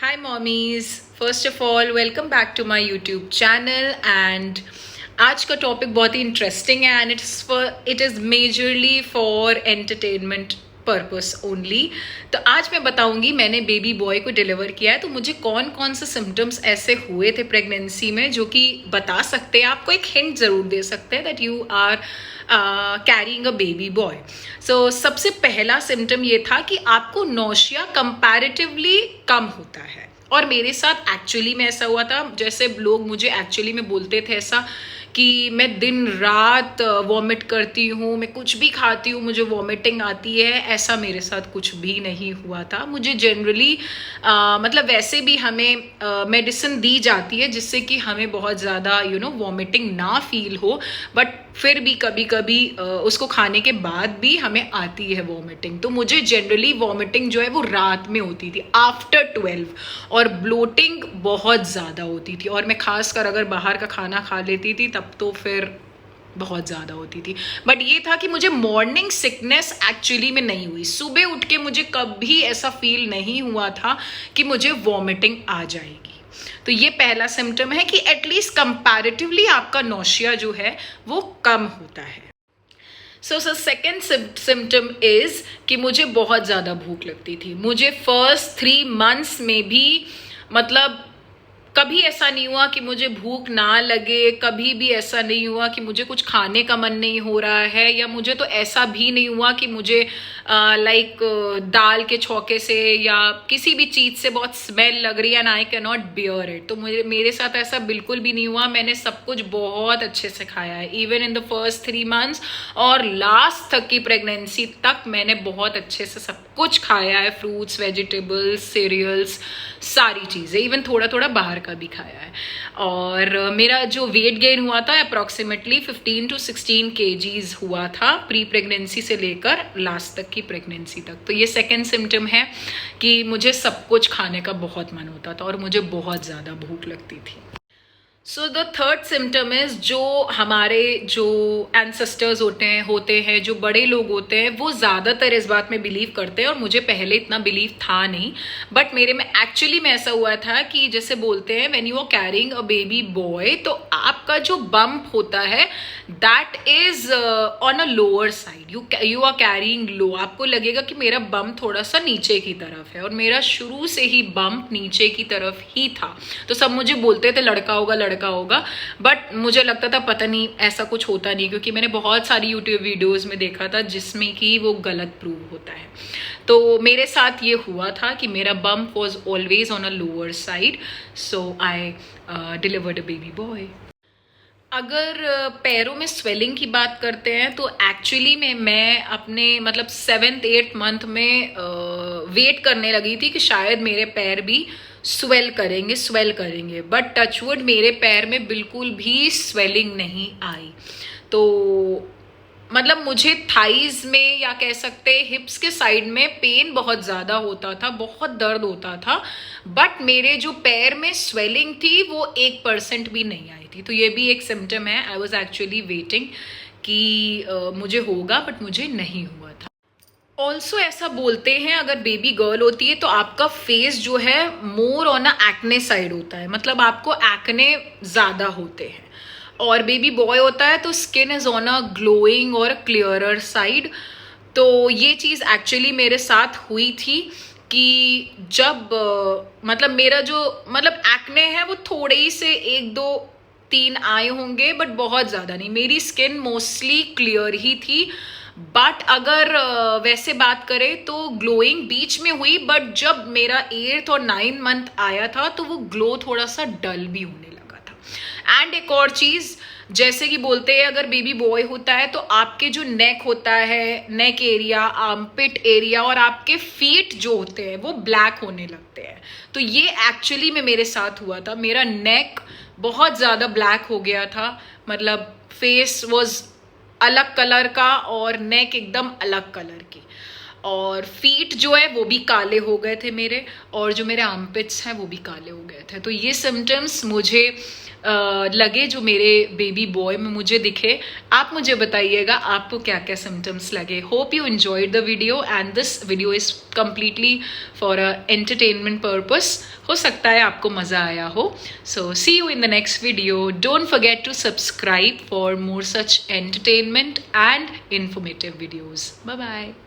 Hi mommies, first of all welcome back to my YouTube channel and आज का topic बहुत ही interesting है and it is majorly for entertainment purpose only. तो आज मैं बताऊंगी मैंने बेबी बॉय को डिलीवर किया है तो मुझे कौन कौन से सिम्टम्स ऐसे हुए थे प्रेगनेंसी में जो कि बता सकते हैं, आपको एक हिंट ज़रूर दे सकते हैं that you are carrying a baby boy. So सबसे पहला सिम्टम ये था कि आपको नौशिया कंपैरेटिवली कम होता है और मेरे साथ एक्चुअली में ऐसा हुआ था। जैसे लोग मुझे एक्चुअली में बोलते थे ऐसा कि मैं दिन रात वॉमिट करती हूँ, मैं कुछ भी खाती हूँ मुझे वॉमिटिंग आती है, ऐसा मेरे साथ कुछ भी नहीं हुआ था। मुझे जनरली मतलब वैसे भी हमें मेडिसिन दी जाती है जिससे कि हमें बहुत ज़्यादा वॉमिटिंग ना फील हो, बट फिर भी कभी कभी उसको खाने के बाद भी हमें आती है वॉमिटिंग। तो मुझे जनरली वॉमिटिंग जो है वो रात में होती थी आफ्टर 12 और ब्लोटिंग बहुत ज़्यादा होती थी और मैं खासकर अगर बाहर का खाना खा लेती थी तब तो फिर बहुत ज़्यादा होती थी। बट ये था कि मुझे मॉर्निंग सिकनेस एक्चुअली में नहीं हुई, सुबह उठ के मुझे कभी ऐसा फील नहीं हुआ था कि मुझे वॉमिटिंग आ जाएगी। तो ये पहला सिम्टम है कि एटलीस्ट कंपैरेटिवली आपका नौशिया जो है वो कम होता है। सो सेकेंड सिम्टम इज कि मुझे बहुत ज़्यादा भूख लगती थी। मुझे फर्स्ट 3 months में भी मतलब कभी ऐसा नहीं हुआ कि मुझे भूख ना लगे, कभी भी ऐसा नहीं हुआ कि मुझे कुछ खाने का मन नहीं हो रहा है, या मुझे तो ऐसा भी नहीं हुआ कि मुझे लाइक दाल के छौके से या किसी भी चीज़ से बहुत स्मेल लग रही है and I can not bear it. तो मेरे साथ ऐसा बिल्कुल भी नहीं हुआ। मैंने सब कुछ बहुत अच्छे से खाया है, even in the first 3 months और लास्ट तक की प्रेगनेंसी तक मैंने बहुत अच्छे से सब कुछ खाया है। फ्रूट्स, वेजिटेबल्स, सीरियल्स, सारी चीज़ें, इवन थोड़ा थोड़ा बाहर का भी खाया है। और मेरा जो वेट गेन हुआ था अप्रॉक्सीमेटली 15 to 16 kgs हुआ था प्री प्रेगनेंसी से लेकर लास्ट तक की प्रेगनेंसी तक। तो ये सेकेंड सिम्टम है कि मुझे सब कुछ खाने का बहुत मन होता था और मुझे बहुत ज़्यादा भूख लगती थी। So the third symptom is जो हमारे जो एंसेस्टर्स होते हैं जो बड़े लोग होते हैं वो ज़्यादातर इस बात में बिलीव करते हैं और मुझे पहले इतना बिलीव था नहीं, बट मेरे में एक्चुअली में ऐसा हुआ था कि जैसे बोलते हैं when you are carrying a baby boy तो आपका जो बम्प होता है that is on a lower side, you are carrying low. आपको लगेगा कि मेरा बम्प थोड़ा सा नीचे की तरफ है और मेरा शुरू से ही बम्प नीचे की तरफ ही था। तो सब मुझे बोलते थे लड़का होगा, बट मुझे लगता था पता नहीं ऐसा कुछ होता नहीं, क्योंकि मैंने बहुत सारी यूट्यूब वीडियोस में देखा था जिसमें कि वो गलत प्रूव होता है। तो मेरे साथ ये हुआ था कि मेरा bump was always on a lower side, so I delivered a baby boy. अगर पैरों में स्वेलिंग की बात करते हैं तो एक्चुअली में मैं अपने मतलब 7th-8th month में वेट करने लगी थी कि शायद मेरे पैर भी स्वेल करेंगे, बट टचवुड मेरे पैर में बिल्कुल भी स्वेलिंग नहीं आई। तो मतलब मुझे थाइज में या कह सकते हिप्स के साइड में पेन बहुत ज़्यादा होता था, बहुत दर्द होता था, बट मेरे जो पैर में स्वेलिंग थी वो 1% भी नहीं आई थी। तो ये भी एक सिम्टम है। आई वॉज एक्चुअली वेटिंग कि मुझे होगा बट मुझे नहीं हुआ था। ऑल्सो ऐसा बोलते हैं अगर बेबी गर्ल होती है तो आपका फेस जो है more on a acne side होता है, मतलब आपको एक्ने ज़्यादा होते हैं, और बेबी बॉय होता है तो skin is on a glowing और क्लियरर साइड। तो ये चीज़ एक्चुअली मेरे साथ हुई थी कि जब मतलब मेरा जो मतलब एक्ने है वो थोड़े ही से 1 2 3 आए होंगे, बट बहुत ज़्यादा नहीं। मेरी स्किन मोस्टली क्लियर ही थी, बट अगर वैसे बात करें तो ग्लोइंग बीच में हुई, बट जब मेरा 8th और 9th month आया था तो वो ग्लो थोड़ा सा डल भी होने लगा था। एंड एक और चीज़, जैसे कि बोलते हैं अगर बेबी बॉय होता है तो आपके जो नेक होता है, नेक एरिया, आर्मपिट एरिया और आपके फीट जो होते हैं वो ब्लैक होने लगते हैं। तो ये एक्चुअली में मेरे साथ हुआ था। मेरा नेक बहुत ज़्यादा ब्लैक हो गया था, मतलब फेस वॉज अलग कलर का और नेक एकदम अलग कलर की। और फीट जो है वो भी काले हो गए थे मेरे, और जो मेरे आर्मपिट्स हैं वो भी काले हो गए थे। तो ये सिम्टम्स मुझे लगे जो मेरे बेबी बॉय में मुझे दिखे। आप मुझे बताइएगा आपको क्या क्या सिम्टम्स लगे। Hope you enjoyed the video and this video is completely for a entertainment purpose. हो सकता है आपको मज़ा आया हो। So see you in the next video. Don't forget to subscribe for more such entertainment and informative videos. Bye bye.